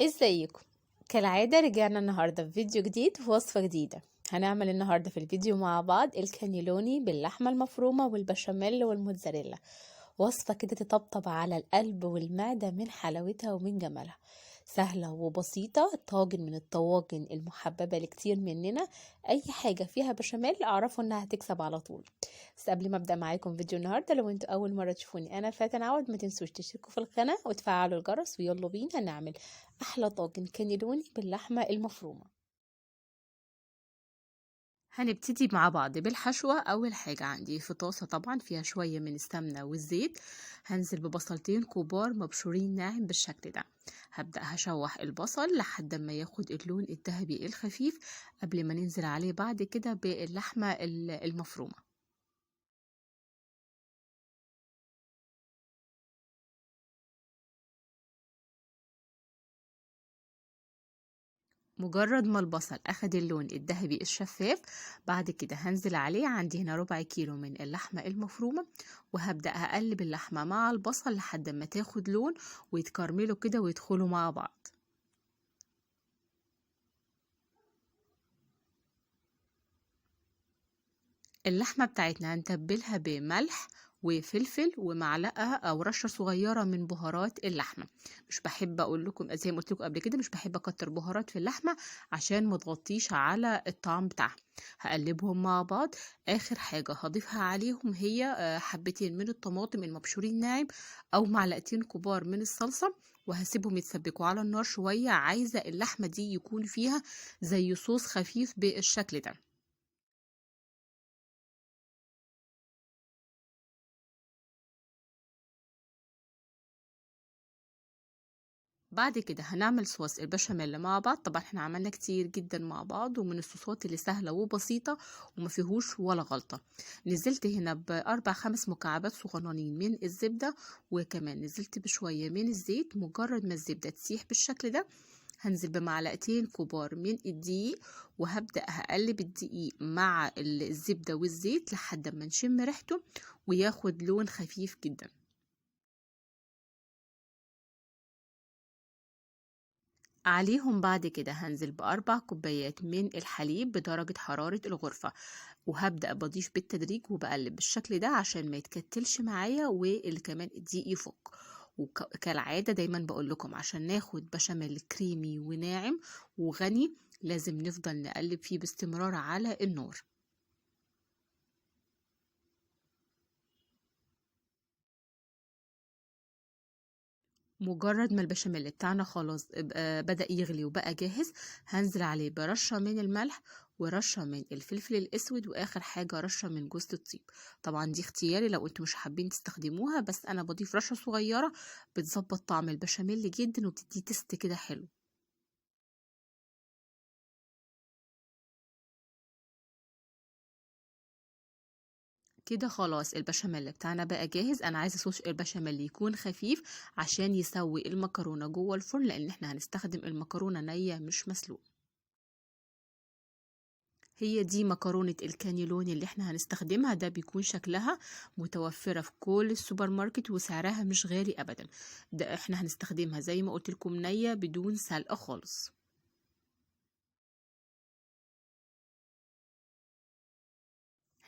ازيكم؟ كالعادة رجعنا النهاردة في فيديو جديد في وصفة جديدة. هنعمل النهاردة في الفيديو مع بعض الكانيلوني باللحمة المفرومة والبشاميل والموتزاريلا. وصفة كده تطبطب على القلب والمعدة من حلاوتها ومن جمالها. سهلة وبسيطة، طاجن من الطواجن المحببة لكتير مننا. أي حاجة فيها بشاميل أعرفوا إنها هتكسب على طول. بس قبل ما أبدأ معاكم فيديو النهاردة، لو انتوا أول مرة تشوفوني أنا فاتن عوض، ما تنسوش تشتركوا في القناة وتفعلوا الجرس، ويلا بينا نعمل أحلى طاجن كانيلوني باللحمة المفرومة. هنبتدي مع بعض بالحشوة. أول حاجة عندي في طاسة طبعا فيها شوية من السمنة والزيت. هنزل ببصلتين كبار مبشورين ناعم بالشكل ده. هبدأ هشوح البصل لحد ما ياخد اللون الذهبي الخفيف قبل ما ننزل عليه بعد كده باللحمة المفرومة. مجرد ما البصل اخد اللون الذهبي الشفاف، بعد كده هنزل عليه. عندي هنا ربع كيلو من اللحمة المفرومة، وهبدأ اقلب اللحمة مع البصل لحد ما تاخد لون ويتكرملوا كده ويدخلوا مع بعض. اللحمة بتاعتنا هنتبلها بملح وفلفل ومعلقة او رشة صغيرة من بهارات اللحمة. مش بحب اقول لكم زي ما قلت لكم قبل كده، مش بحب اكتر بهارات في اللحمة عشان ما تغطيش على الطعم بتاعها. هقلبهم مع بعض. اخر حاجة هضيفها عليهم هي حبتين من الطماطم المبشورين ناعم او معلقتين كبار من الصلصة، وهسيبهم يتسبكوا على النار شوية. عايزة اللحمة دي يكون فيها زي صوص خفيف بالشكل ده. بعد كده هنعمل صوص البشاميل مع بعض. طبعا احنا عملنا كتير جدا مع بعض، ومن الصوصات اللي سهلة وبسيطة وما فيهوش ولا غلطة. نزلت هنا بأربع خمس مكعبات صغننين من الزبدة، وكمان نزلت بشوية من الزيت. مجرد ما الزبدة تسيح بالشكل ده، هنزل بمعلقتين كبار من الدقيق، وهبدأ هقلب الدقيق مع الزبدة والزيت لحد ما نشم ريحته وياخد لون خفيف جدا. عليهم بعد كده هنزل بأربع كوبايات من الحليب بدرجة حرارة الغرفة، وهبدأ بضيف بالتدريج وبقلب بالشكل ده عشان ما يتكتلش معايا واللي كمان الدقيق يفك. وكالعادة دايما بقول لكم عشان ناخد بشاميل كريمي وناعم وغني، لازم نفضل نقلب فيه باستمرار على النار. مجرد ما البشاميل بتاعنا خلاص بدأ يغلي وبقى جاهز، هنزل عليه برشة من الملح ورشة من الفلفل الأسود، وآخر حاجة رشة من جوز الطيب. طبعا دي اختياري لو انتوا مش حابين تستخدموها، بس أنا بضيف رشة صغيرة بتظبط طعم البشاميل جدا وبتدي تست كده حلو. كده خلاص البشاميل بتاعنا بقى جاهز. أنا عايزة صوص البشاميل يكون خفيف عشان يسوي المكرونة جوه الفرن، لأن احنا هنستخدم المكرونة نية مش مسلوقة. هي دي مكرونة الكانيلوني اللي احنا هنستخدمها. ده بيكون شكلها متوفرة في كل السوبر ماركت وسعرها مش غالي ابدا. ده احنا هنستخدمها زي ما قلت لكم نية بدون سلقة خالص.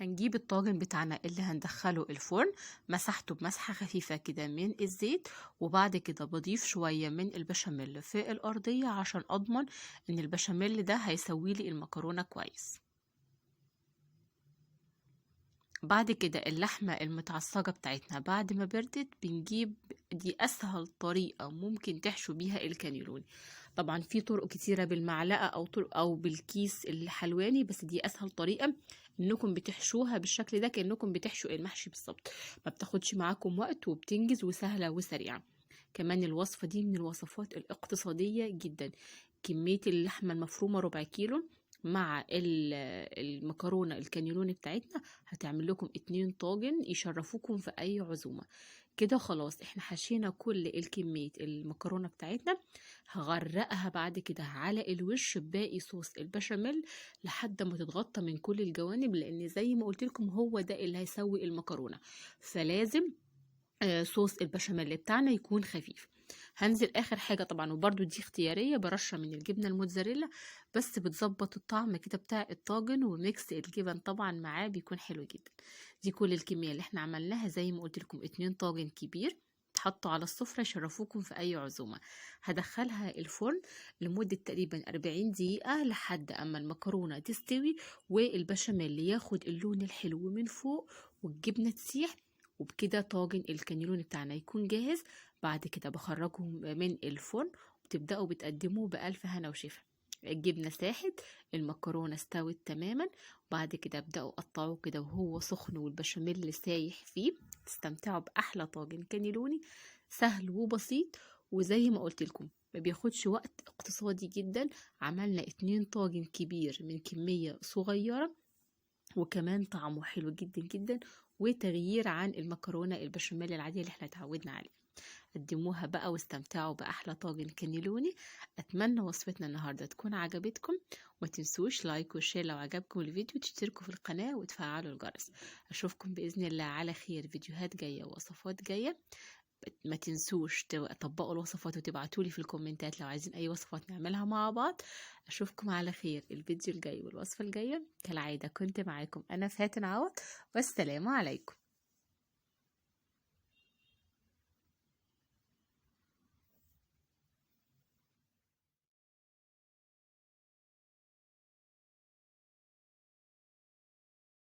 هنجيب الطاجن بتاعنا اللي هندخله الفرن، مسحته بمسحة خفيفة كده من الزيت، وبعد كده بضيف شوية من البشاميل في الأرضية عشان أضمن إن البشاميل ده هيسوي لي المكرونة كويس. بعد كده اللحمة المتعصجة بتاعتنا بعد ما بردت بنجيب. دي أسهل طريقة ممكن تحشوا بيها الكانيلوني. طبعا في طرق كتيرة بالمعلقة أو طرق أو بالكيس الحلواني، بس دي أسهل طريقة إنكم بتحشوها بالشكل ده كأنكم بتحشوا المحشي بالظبط. ما بتاخدش معاكم وقت وبتنجز وسهلة وسريعة. كمان الوصفة دي من الوصفات الاقتصادية جدا. كمية اللحمة المفرومة ربع كيلو مع المكرونة الكانيلوني بتاعتنا هتعمل لكم 2 طاجن يشرفوكم في اي عزومة. كده خلاص احنا حشينا كل الكمية المكرونة بتاعتنا. هغرقها بعد كده على الوش بباقي صوص البشاميل لحد ما تتغطى من كل الجوانب، لان زي ما قلت لكم هو ده اللي هيسوي المكرونة. فلازم صوص البشاميل بتاعنا يكون خفيف. هنزل اخر حاجه طبعا، وبرده دي اختياريه، برشه من الجبنه الموتزاريلا، بس بتظبط الطعم كده بتاع الطاجن، وميكس الجبن طبعا معاه بيكون حلو جدا. دي كل الكميه اللي احنا عملناها، زي ما قلت لكم 2 طاجن كبير تحطوا على السفرة يشرفوكم في أي عزومة. هدخلها الفرن لمدة تقريبا 40 دقيقة لحد أما المكرونة تستوي والبشاميل ياخد اللون الحلو من فوق والجبنة تسيح، وبكده طاجن الكانيلوني بتاعنا يكون جاهز. بعد كده بخرجهم من الفرن، وتبدأوا بتقدموه بألف هنا وشفا. الجبنة ساحت، المكرونة استوت تماما، وبعد كده ابدأوا قطعوه كده وهو سخن والبشاميل سايح فيه. تستمتعوا بأحلى طاجن كانيلوني سهل وبسيط، وزي ما قلت لكم ما بياخدش وقت، اقتصادي جدا. عملنا 2 طاجن كبير من كمية صغيرة، وكمان طعمه حلو جدا جدا، وتغيير عن المكرونة البشاميل العادية اللي احنا اتعودنا عليها. قدموها بقى واستمتعوا بأحلى طاجن كانيلوني. أتمنى وصفتنا النهاردة تكون عجبتكم، وما تنسوش لايك وشير لو عجبكم الفيديو، تشتركوا في القناة وتفعلوا الجرس. أشوفكم بإذن الله على خير، فيديوهات جاية ووصفات جاية. ما تنسوش تطبقوا الوصفات وتبعتولي في الكومنتات لو عايزين أي وصفات نعملها مع بعض. أشوفكم على خير الفيديو الجاي والوصفة الجاية. كالعادة كنت معاكم أنا فاتن عوض، والسلام عليكم.